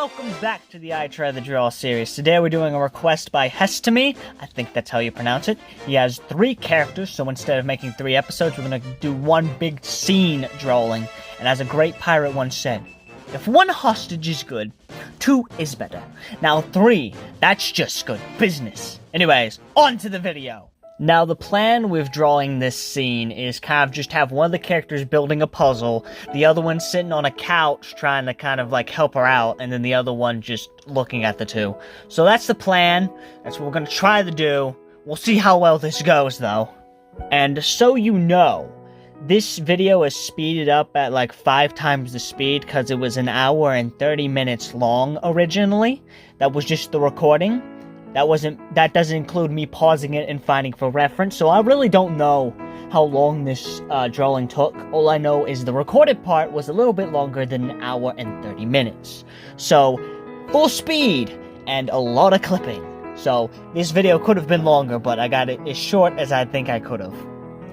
welcome back to the I Try the Draw series. Today we're doing a request by Hestamy. I think that's how you pronounce it. He has 3 characters, so instead of making 3 episodes, we're going to do one big scene drawing. And as a great pirate once said, if 1 hostage is good, 2 is better. Now 3, that's just good business. Anyways, on to the video. Now, the plan with drawing this scene is kind of just have one of the characters building a puzzle, the other one sitting on a couch trying to kind of like help her out, and then the other one just looking at the two. So that's the plan. That's what we're going to try to do. We'll see how well this goes, though. And so you know, this video is speeded up at like 5 times the speed because it was 1 hour and 30 minutes long originally. That was just the recording. That doesn't include me pausing it and finding for reference, so I really don't know how long this drawing took. All I know is the recorded part was a little bit longer than 1 hour and 30 minutes. So, full speed, and a lot of clipping. So, this video could have been longer, but I got it as short as I think I could have.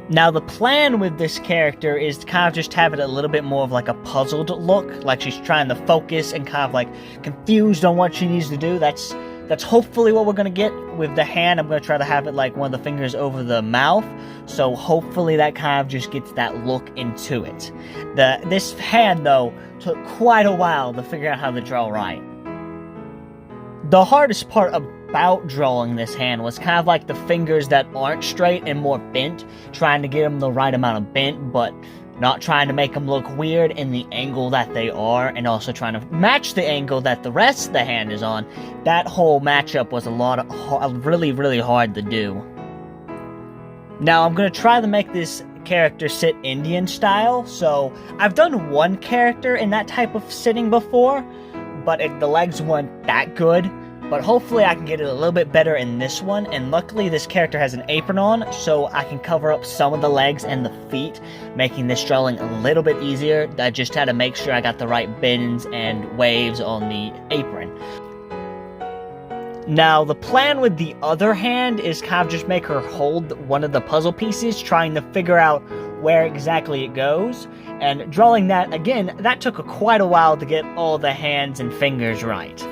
Now, the plan with this character is to kind of just have it a little bit more of like a puzzled look, like she's trying to focus and kind of like confused on what she needs to do. That's hopefully what we're going to get with the hand. I'm going to try to have it like one of the fingers over the mouth. So hopefully that kind of just gets that look into it. This hand, though, took quite a while to figure out how to draw right. The hardest part about drawing this hand was kind of like the fingers that aren't straight and more bent. Trying to get them the right amount of bent, but not trying to make them look weird in the angle that they are, and also trying to match the angle that the rest of the hand is on. That whole matchup was really hard to do. Now, I'm going to try to make this character sit Indian style, so I've done one character in that type of sitting before, but the legs weren't that good. But hopefully I can get it a little bit better in this one, and luckily this character has an apron on, so I can cover up some of the legs and the feet, making this drawing a little bit easier. I just had to make sure I got the right bends and waves on the apron. Now, the plan with the other hand is kind of just make her hold one of the puzzle pieces, trying to figure out where exactly it goes. And drawing that, again, that took quite a while to get all the hands and fingers right.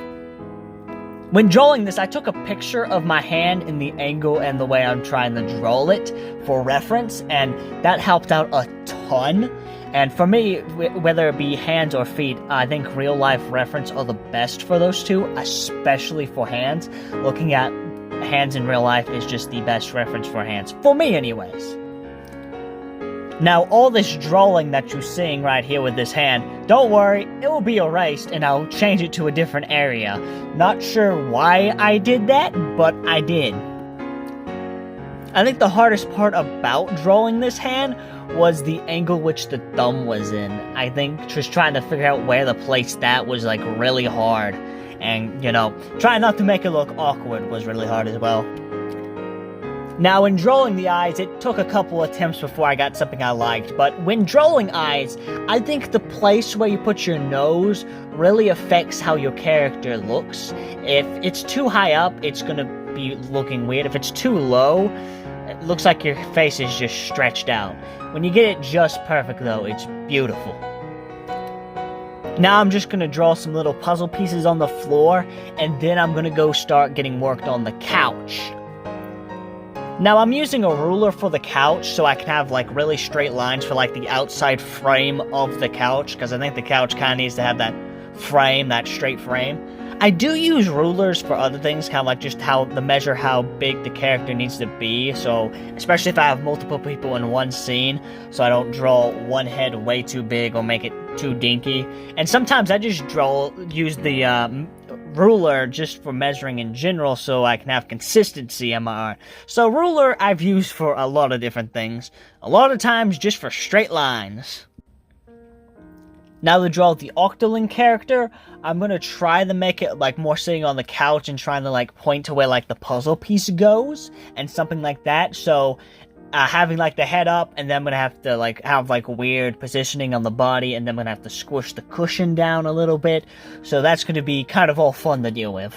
When drawing this, I took a picture of my hand in the angle and the way I'm trying to draw it for reference, and that helped out a ton. And for me, whether it be hands or feet, I think real-life reference are the best for those two, especially for hands. Looking at hands in real life is just the best reference for hands, for me anyways. Now, all this drawing that you're seeing right here with this hand, don't worry, it will be erased and I'll change it to a different area. Not sure why I did that, but I did. I think the hardest part about drawing this hand was the angle which the thumb was in. I think just trying to figure out where to place that was like really hard. And, you know, trying not to make it look awkward was really hard as well. Now, in drawing the eyes, it took a couple attempts before I got something I liked, but when drawing eyes, I think the place where you put your nose really affects how your character looks. If it's too high up, it's gonna be looking weird. If it's too low, it looks like your face is just stretched out. When you get it just perfect, though, it's beautiful. Now I'm just gonna draw some little puzzle pieces on the floor, and then I'm gonna go start getting worked on the couch. Now, I'm using a ruler for the couch so I can have, like, really straight lines for, like, the outside frame of the couch, because I think the couch kind of needs to have that frame, that straight frame. I do use rulers for other things, kind of like just measure how big the character needs to be, so, especially if I have multiple people in one scene, so I don't draw one head way too big or make it too dinky. And sometimes I just use the, ruler just for measuring in general so I can have consistency in my art. So ruler I've used for a lot of different things. A lot of times just for straight lines. Now to draw the Octoling character, I'm going to try to make it like more sitting on the couch and trying to like point to where like the puzzle piece goes and something like that. So having like the head up, and then I'm gonna have to like have like weird positioning on the body, and then I'm gonna have to squish the cushion down a little bit. So that's gonna be kind of all fun to deal with.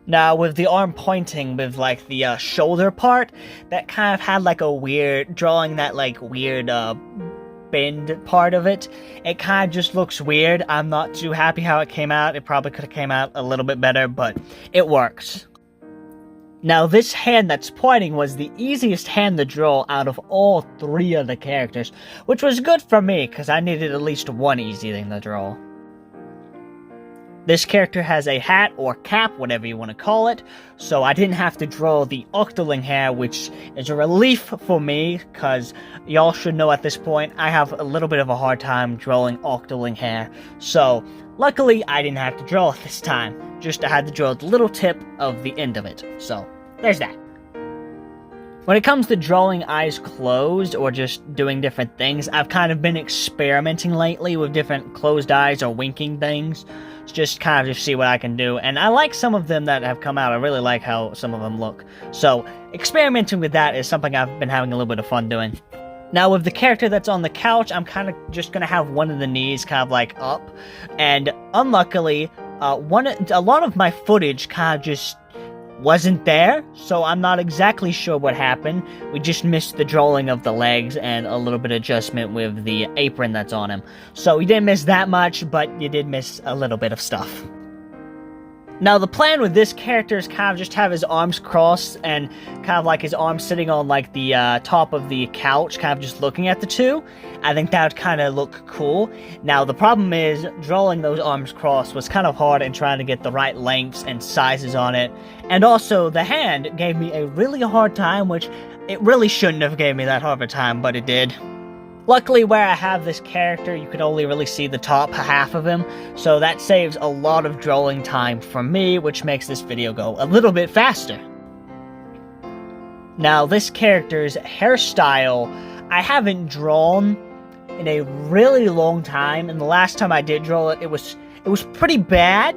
Now with the arm pointing with like the shoulder part, that kind of had like a weird drawing, that like weird bend part of it. It kind of just looks weird. I'm not too happy how it came out. It probably could have came out a little bit better, but it works. Now, this hand that's pointing was the easiest hand to draw out of all 3 of the characters, which was good for me, because I needed at least one easy thing to draw. This character has a hat or cap, whatever you want to call it, so I didn't have to draw the octoling hair, which is a relief for me, because y'all should know at this point, I have a little bit of a hard time drawing octoling hair, so luckily I didn't have to draw it this time, just I had to draw the little tip of the end of it, so there's that. When it comes to drawing eyes closed or just doing different things, I've kind of been experimenting lately with different closed eyes or winking things. Just kind of just see what I can do. And I like some of them that have come out. I really like how some of them look. So experimenting with that is something I've been having a little bit of fun doing. Now with the character that's on the couch, I'm kind of just going to have one of the knees kind of like up. And unluckily, a lot of my footage kind of just wasn't there, so I'm not exactly sure what happened. We just missed the drawing of the legs and a little bit of adjustment with the apron that's on him. So you didn't miss that much, but you did miss a little bit of stuff. Now the plan with this character is kind of just have his arms crossed and kind of like his arms sitting on like the top of the couch, kind of just looking at the two. I think that would kind of look cool. Now the problem is drawing those arms crossed was kind of hard and trying to get the right lengths and sizes on it. And also the hand gave me a really hard time, which it really shouldn't have gave me that hard of a time, but it did. Luckily, where I have this character, you could only really see the top half of him, so that saves a lot of drawing time for me, which makes this video go a little bit faster. Now, this character's hairstyle, I haven't drawn in a really long time, and the last time I did draw it, it was pretty bad,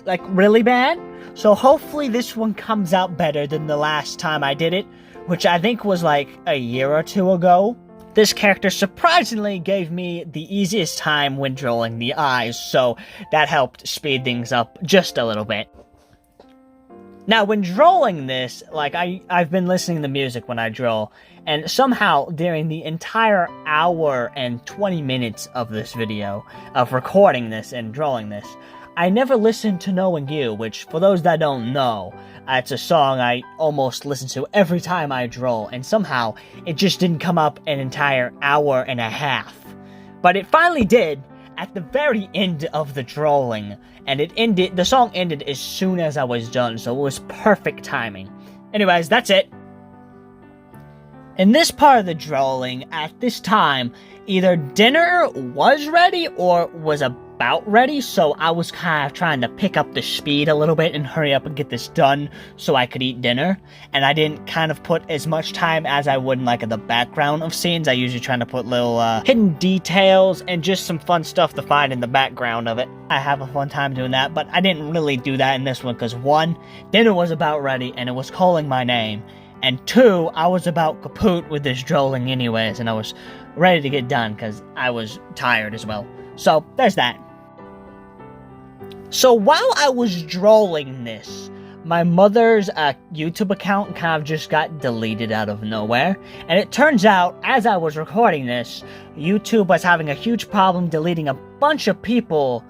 like really bad, so hopefully this one comes out better than the last time I did it, which I think was like a year or 2 ago. This character surprisingly gave me the easiest time when drawing the eyes, so that helped speed things up just a little bit. Now, when drawing this, like, I've been listening to music when I draw, and somehow during the entire hour and 20 minutes of this video, of recording this and drawing this, I never listened to Knowing You, which, for those that don't know, it's a song I almost listen to every time I draw, and somehow it just didn't come up an entire hour and a half. But it finally did at the very end of the drawing, and the song ended as soon as I was done, so it was perfect timing. Anyways, that's it. In this part of the drawing, at this time, either dinner was ready or was about ready, so I was kind of trying to pick up the speed a little bit and hurry up and get this done so I could eat dinner. And I didn't kind of put as much time as I would in like the background of scenes. I usually try to put little hidden details and just some fun stuff to find in the background of it. I have a fun time doing that, but I didn't really do that in this one because 1, dinner was about ready and it was calling my name. And 2, I was about kaput with this drawing anyways, and I was ready to get done because I was tired as well. So, there's that. So, while I was drawing this, my mother's YouTube account kind of just got deleted out of nowhere. And it turns out, as I was recording this, YouTube was having a huge problem deleting a bunch of people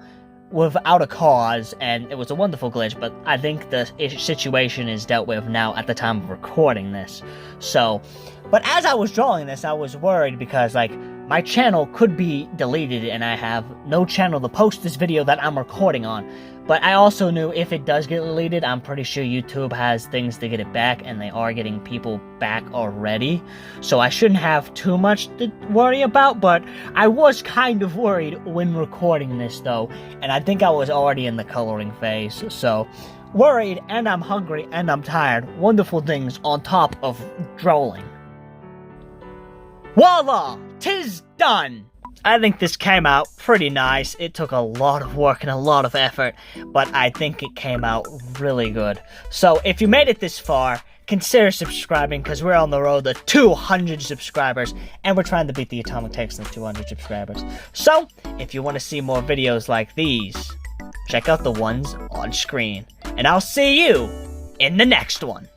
without a cause, and it was a wonderful glitch, but I think the situation is dealt with now at the time of recording this. So, but as I was drawing this, I was worried because, like, my channel could be deleted and I have no channel to post this video that I'm recording on. But I also knew if it does get deleted, I'm pretty sure YouTube has things to get it back, and they are getting people back already. So I shouldn't have too much to worry about, but I was kind of worried when recording this though, and I think I was already in the coloring phase, so worried, and I'm hungry, and I'm tired. Wonderful things on top of drawing. Voila! 'Tis done! I think this came out pretty nice. It took a lot of work and a lot of effort, but I think it came out really good. So if you made it this far, consider subscribing, because we're on the road to 200 subscribers, and we're trying to beat the Atomic Takes of 200 subscribers. So, if you want to see more videos like these, check out the ones on screen. And I'll see you in the next one.